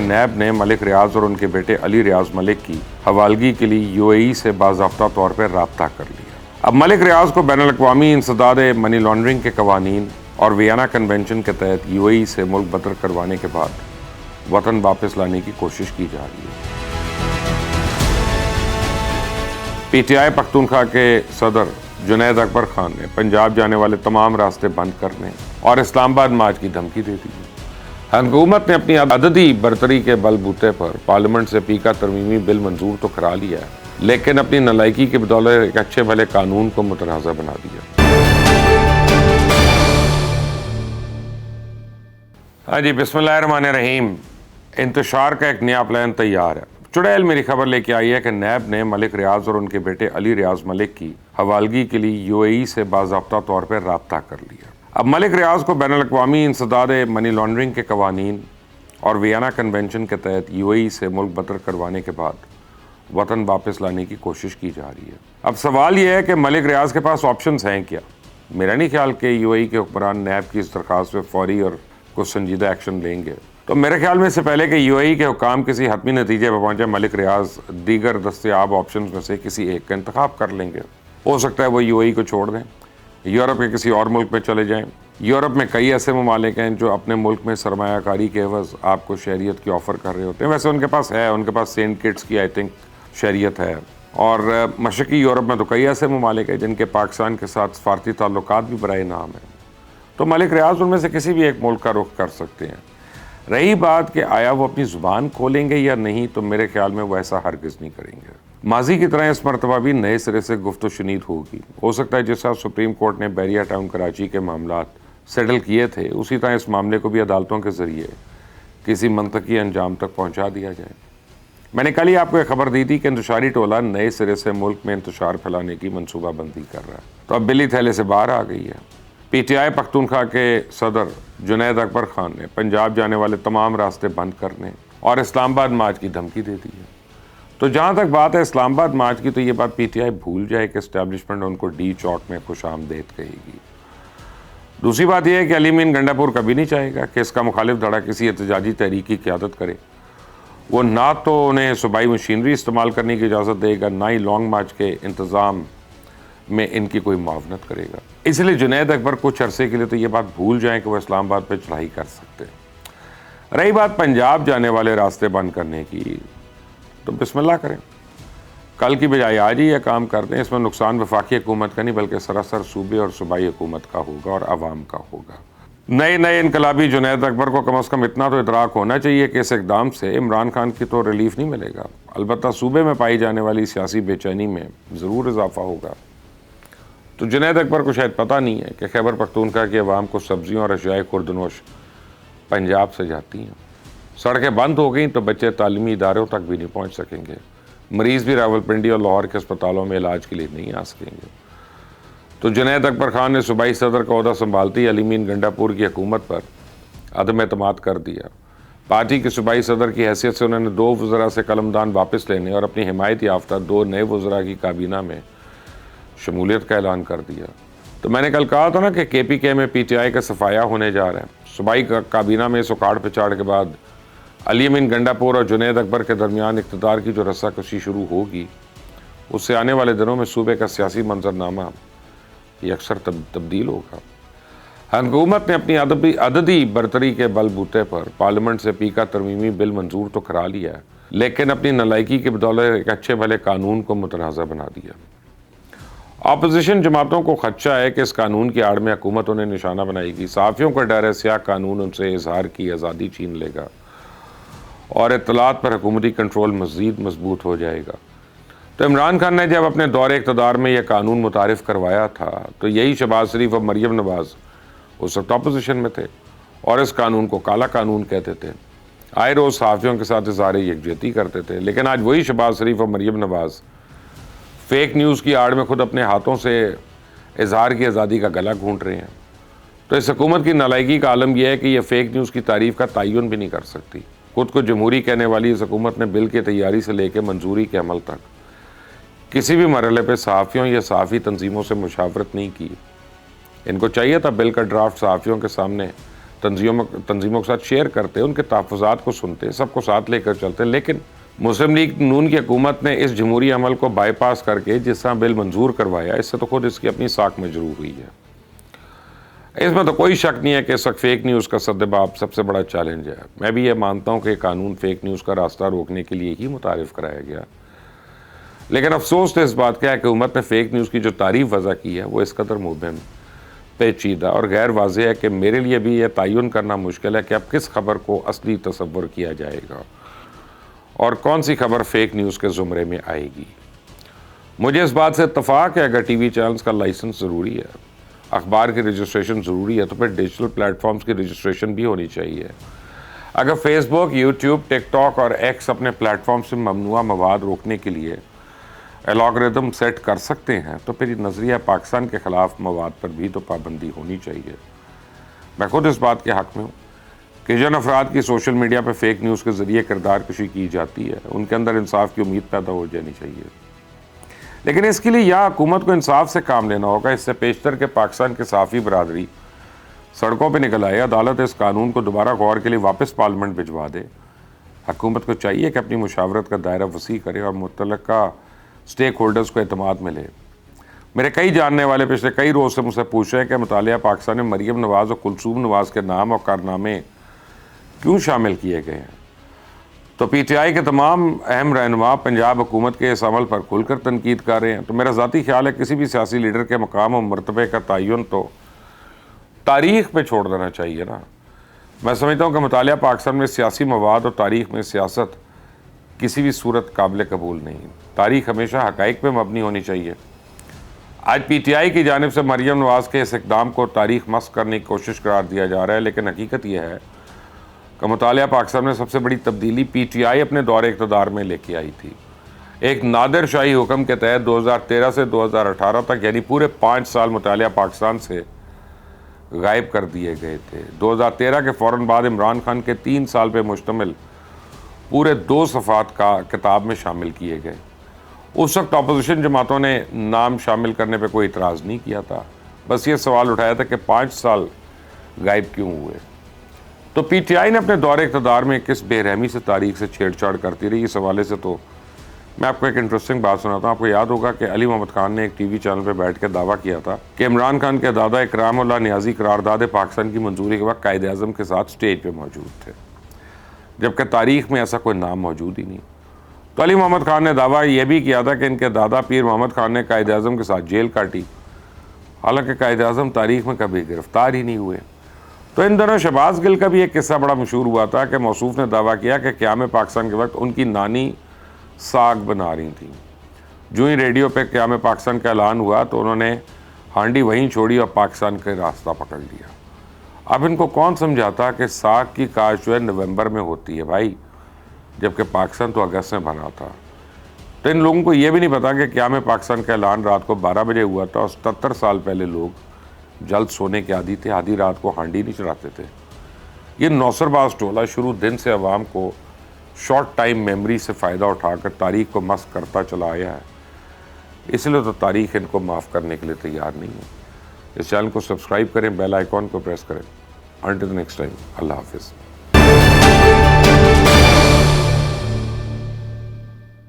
NAB نے ملک ریاض اور ان کے بیٹے علی ریاض ملک کی حوالگی کے لیے UAE سے باضابطہ طور پر رابطہ کر لیا۔ اب ملک ریاض کو بین الاقوامی انسداد منی لانڈرنگ کے قوانین اور ویانا کنونشن کے تحت UAE سے ملک بدر کروانے کے بعد وطن واپس لانے کی کوشش کی جا رہی ہے۔ PTI پختونخوا کے صدر جنید اکبر خان نے پنجاب جانے والے تمام راستے بند کرنے اور اسلام آباد مارچ کی دھمکی دے دی ہے۔ حکومت نے اپنی عددی برتری کے بل بوتے پر پارلیمنٹ سے پی کا ترمیمی بل منظور تو کرا لیا ہے، لیکن اپنی نالائکی کی بدولت ایک اچھے بھلے قانون کو متنازع بنا دیا۔ ہاں جی، بسم اللہ الرحمن الرحیم۔ انتشار کا ایک نیا پلان تیار ہے۔ چڑیل میری خبر لے کے آئی ہے کہ نیب نے ملک ریاض اور ان کے بیٹے علی ریاض ملک کی حوالگی کے لیے UAE سے باضابطہ طور پر رابطہ کر لیا۔ اب ملک ریاض کو بین الاقوامی انسداد منی لانڈرنگ کے قوانین اور ویانا کنونشن کے تحت UAE سے ملک بدر کروانے کے بعد وطن واپس لانے کی کوشش کی جا رہی ہے۔ اب سوال یہ ہے کہ ملک ریاض کے پاس آپشنز ہیں کیا؟ میرا نہیں خیال کہ UAE کے حکمران نیب کی اس درخواست پہ فوری اور کچھ سنجیدہ ایکشن لیں گے۔ تو میرے خیال میں اس سے پہلے کہ UAE کے حکام کسی حتمی نتیجے پہ پہنچے، ملک ریاض دیگر دستیاب آپشنز میں سے کسی ایک کا انتخاب کر لیں گے۔ ہو سکتا ہے وہ UAE کو چھوڑ دیں، یورپ کے کسی اور ملک میں چلے جائیں۔ یورپ میں کئی ایسے ممالک ہیں جو اپنے ملک میں سرمایہ کاری کے عوض آپ کو شہریت کی آفر کر رہے ہوتے ہیں۔ ویسے ان کے پاس ہے، ان کے پاس سینٹ کٹس کی شہریت ہے، اور مشرقی یورپ میں تو کئی ایسے ممالک ہیں جن کے پاکستان کے ساتھ سفارتی تعلقات بھی برائے نام ہیں۔ تو ملک ریاض ان میں سے کسی بھی ایک ملک کا رخ کر سکتے ہیں۔ رہی بات کہ آیا وہ اپنی زبان کھولیں گے یا نہیں، تو میرے خیال میں وہ ایسا ہرگز نہیں کریں گے۔ ماضی کی طرح اس مرتبہ بھی نئے سرے سے گفت و شنید ہوگی۔ ہو سکتا ہے جس طرح سپریم کورٹ نے بیریا ٹاؤن کراچی کے معاملات سیٹل کیے تھے، اسی طرح اس معاملے کو بھی عدالتوں کے ذریعے کسی منطقی انجام تک پہنچا دیا جائے۔ میں نے کل ہی آپ کو ایک خبر دی تھی کہ انتشاری ٹولہ نئے سرے سے ملک میں انتشار پھیلانے کی منصوبہ بندی کر رہا ہے، تو اب بلی تھیلے سے باہر آ گئی ہے۔ PTI پختونخوا کے صدر جنید اکبر خان نے پنجاب جانے والے تمام راستے بند کرنے اور اسلام آباد مارچ کی دھمکی دے دی ہے۔ تو جہاں تک بات ہے اسلام آباد مارچ کی، تو یہ بات PTI بھول جائے کہ اسٹیبلشمنٹ ان کو ڈی چوک میں خوش آمدید کہے گی۔ دوسری بات یہ ہے کہ علی امین گنڈا پور کبھی نہیں چاہے گا کہ اس کا مخالف دھڑا کسی احتجاجی تحریک کی قیادت کرے۔ وہ نہ تو انہیں صوبائی مشینری استعمال کرنے کی اجازت دے گا، نہ ہی لانگ مارچ کے انتظام میں ان کی کوئی معاونت کرے گا۔ اس لیے جنید اکبر کچھ عرصے کے لیے تو یہ بات بھول جائیں کہ وہ اسلام آباد پہ چڑھائی کر سکتے ہیں۔ رہی بات پنجاب جانے والے راستے بند کرنے کی، تو بسم اللہ کریں، کل کی بجائے آج ہی یہ کام کر دیں۔ اس میں نقصان وفاقی حکومت کا نہیں بلکہ سراسر صوبے اور صوبائی حکومت کا ہوگا اور عوام کا ہوگا۔ نئے انقلابی جنید اکبر کو کم از کم اتنا تو ادراک ہونا چاہیے کہ اس اقدام سے عمران خان کی تو ریلیف نہیں ملے گا، البتہ صوبے میں پائی جانے والی سیاسی بے چینی میں ضرور اضافہ ہوگا۔ تو جنید اکبر کو شاید پتہ نہیں ہے کہ خیبر پختونخوا کی عوام کو سبزیوں اور اشیاء خوردنوش پنجاب سے جاتی ہیں۔ سڑکیں بند ہو گئیں تو بچے تعلیمی اداروں تک بھی نہیں پہنچ سکیں گے، مریض بھی راولپنڈی اور لاہور کے اسپتالوں میں علاج کے لیے نہیں آ سکیں گے۔ تو جنید اکبر خان نے صوبائی صدر کا عہدہ سنبھالتی علی امین گنڈا پور کی حکومت پر عدم اعتماد کر دیا۔ پارٹی کے صوبائی صدر کی حیثیت سے انہوں نے 2 وزراء سے قلمدان واپس لینے اور اپنی حمایت یافتہ 2 نئے وزراء کی کابینہ میں شمولیت کا اعلان کر دیا۔ تو میں نے کل کہا تھا نا کہ KPK میں PTI کا صفایا ہونے جا رہا ہے۔ صوبائی کابینہ میں اس اکاڑ پچاڑ کے بعد علی امین گنڈا پور اور جنید اکبر کے درمیان اقتدار کی جو رسہ کشی شروع ہوگی، اس سے آنے والے دنوں میں صوبے کا سیاسی منظرنامہ یہ اکثر تبدیل ہوگا۔ حکومت نے اپنی عددی برتری کے بل بوتے پر پارلیمنٹ سے پی کا ترمیمی بل منظور تو کرا لیا ہے، لیکن اپنی نالائکی کی بدولت ایک اچھے بھلے قانون کو متنازع بنا دیا۔ اپوزیشن جماعتوں کو خدشہ ہے کہ اس قانون کی آڑ میں حکومت انہیں نشانہ بنائے گی۔ صحافیوں کا ڈر ہے سیاہ قانون ان سے اظہار کی آزادی چھین لے گا اور اطلاعات پر حکومتی کنٹرول مزید مضبوط ہو جائے گا۔ تو عمران خان نے جب اپنے دور اقتدار میں یہ قانون متعارف کروایا تھا تو یہی شہباز شریف اور مریم نواز اس وقت اپوزیشن میں تھے اور اس قانون کو کالا قانون کہتے تھے۔ آئے روز صحافیوں کے ساتھ اظہار یکجہتی کرتے تھے، لیکن آج وہی شہباز شریف اور مریم نواز فیک نیوز کی آڑ میں خود اپنے ہاتھوں سے اظہار کی آزادی کا گلا گھونٹ رہے ہیں۔ تو اس حکومت کی نالائکی کا عالم یہ ہے کہ یہ فیک نیوز کی تعریف کا تعین بھی نہیں کر سکتی۔ خود کو جمہوری کہنے والی اس حکومت نے بل کی تیاری سے لے کے منظوری کے عمل تک کسی بھی مرحلے پہ صحافیوں یا صحافی تنظیموں سے مشاورت نہیں کی۔ ان کو چاہیے تھا بل کا ڈرافٹ صحافیوں کے سامنے تنظیموں کے ساتھ شیئر کرتے، ان کے تحفظات کو سنتے، سب کو ساتھ لے کر چلتے، لیکن مسلم لیگ نون کی حکومت نے اس جمہوری عمل کو بائی پاس کر کے جس طرح بل منظور کروایا، اس سے تو خود اس کی اپنی ساکھ مجروح ہوئی ہے۔ اس میں تو کوئی شک نہیں ہے کہ اس وقت فیک نیوز کا سدباب سب سے بڑا چیلنج ہے۔ میں بھی یہ مانتا ہوں کہ قانون فیک نیوز کا راستہ روکنے کے لیے ہی متعارف کرایا گیا، لیکن افسوس تو اس بات کا ہے کہ حکومت نے فیک نیوز کی جو تعریف وضع کی ہے وہ اس قدر مبہم، پیچیدہ اور غیر واضح ہے کہ میرے لیے بھی یہ تعین کرنا مشکل ہے کہ اب کس خبر کو اصلی تصور کیا جائے گا اور کون سی خبر فیک نیوز کے زمرے میں آئے گی۔ مجھے اس بات سے اتفاق ہے اگر ٹی وی چینلز کا لائسنس ضروری ہے، اخبار کی رجسٹریشن ضروری ہے، تو پھر ڈیجیٹل پلیٹ فارمز کی رجسٹریشن بھی ہونی چاہیے۔ اگر فیس بک، یوٹیوب، ٹک ٹاک اور ایکس اپنے پلیٹ فارم سے ممنوعہ مواد روکنے کے لیے الگورتھم سیٹ کر سکتے ہیں، تو پھر نظریہ پاکستان کے خلاف مواد پر بھی تو پابندی ہونی چاہیے۔ میں خود اس بات کے حق میں ہوں کہ جن افراد کی سوشل میڈیا پہ فیک نیوز کے ذریعے کردار کشی کی جاتی ہے، ان کے اندر انصاف کی امید پیدا ہو جانی چاہیے، لیکن اس کے لیے یا حکومت کو انصاف سے کام لینا ہوگا۔ اس سے پیشتر کہ پاکستان کے صحافی برادری سڑکوں پہ نکل آئے، عدالت اس قانون کو دوبارہ غور کے لیے واپس پارلیمنٹ بھجوا دے۔ حکومت کو چاہیے کہ اپنی مشاورت کا دائرہ وسیع کرے اور متعلقہ سٹیک ہولڈرز کو اعتماد ملے۔ میرے کئی جاننے والے پچھلے کئی روز سے مجھ سے پوچھ رہے ہیں کہ مطالعہ پاکستان میں مریم نواز اور کلثوم نواز کے نام اور کارنامے کیوں شامل کیے گئے ہیں؟ تو پی ٹی آئی کے تمام اہم رہنما پنجاب حکومت کے اس عمل پر کھل کر تنقید کر رہے ہیں۔ تو میرا ذاتی خیال ہے کسی بھی سیاسی لیڈر کے مقام و مرتبے کا تعین تو تاریخ پہ چھوڑ دینا چاہیے نا۔ میں سمجھتا ہوں کہ مطالعہ پاکستان میں سیاسی مواد اور تاریخ میں سیاست کسی بھی صورت قابل قبول نہیں۔ تاریخ ہمیشہ حقائق پہ مبنی ہونی چاہیے۔ آج پی ٹی آئی کی جانب سے مریم نواز کے اس اقدام کو تاریخ مسخ کرنے کی کوشش قرار دیا جا رہا ہے، لیکن حقیقت یہ ہے کہ مطالعہ پاکستان میں سب سے بڑی تبدیلی پی ٹی آئی اپنے دور اقتدار میں لے کے آئی تھی۔ ایک نادر شاہی حکم کے تحت 2013 سے 2018 تک، یعنی پورے 5 سال مطالعہ پاکستان سے غائب کر دیے گئے تھے۔ 2013 کے فوراً بعد عمران خان کے 3 سال پہ مشتمل پورے 2 صفحات کا کتاب میں شامل کیے گئے۔ اس وقت اپوزیشن جماعتوں نے نام شامل کرنے پہ کوئی اعتراض نہیں کیا تھا، بس یہ سوال اٹھایا تھا کہ 5 سال غائب کیوں ہوئے۔ تو پی ٹی آئی نے اپنے دور اقتدار میں کس بے رحمی سے تاریخ سے چھیڑ چھاڑ کرتی رہی، اس حوالے سے تو میں آپ کو ایک انٹرسٹنگ بات سناتا ہوں۔ آپ کو یاد ہوگا کہ علی محمد خان نے ایک ٹی وی چینل پہ بیٹھ کے دعویٰ کیا تھا کہ عمران خان کے دادا اکرام اللہ نیازی قرارداد پاکستان کی منظوری کے وقت قائد اعظم کے ساتھ سٹیج پہ موجود تھے، جبکہ تاریخ میں ایسا کوئی نام موجود ہی نہیں۔ تو علی محمد خان نے دعویٰ یہ بھی کیا تھا کہ ان کے دادا پیر محمد خان نے قائد اعظم کے ساتھ جیل کاٹی، حالانکہ قائد اعظم تاریخ میں کبھی گرفتار ہی نہیں ہوئے۔ تو ان دنوں شہباز گل کا بھی ایک قصہ بڑا مشہور ہوا تھا کہ موصوف نے دعویٰ کیا کہ قیام پاکستان کے وقت ان کی نانی ساگ بنا رہی تھیں۔ جو ہی ریڈیو پہ قیام پاکستان کا اعلان ہوا تو انہوں نے ہانڈی وہیں چھوڑی اور پاکستان کا راستہ پکڑ لیا۔ اب ان کو کون سمجھاتا کہ ساگ کی کاشت جو ہے نومبر میں ہوتی ہے بھائی، جبکہ پاکستان تو اگست میں بنا تھا۔ تو ان لوگوں کو یہ بھی نہیں پتا کہ قیام پاکستان کا اعلان رات کو 12 بجے ہوا تھا اور 77 سال پہلے لوگ جلد سونے کے عادی تھے، آدھی رات کو ہانڈی نہیں چڑھاتے تھے۔ یہ نوسر باز ٹولہ شروع دن سے عوام کو شارٹ ٹائم میموری سے فائدہ اٹھا کر تاریخ کو مسخ کرتا چلا آیا ہے، اس لیے تو تاریخ ان کو معاف کرنے کے لیے تیار نہیں ہے۔ اس چینل کو سبسکرائب کریں، بیل آئیکن کو پریس کریں۔ انٹل نیکسٹ ٹائم، اللہ حافظ۔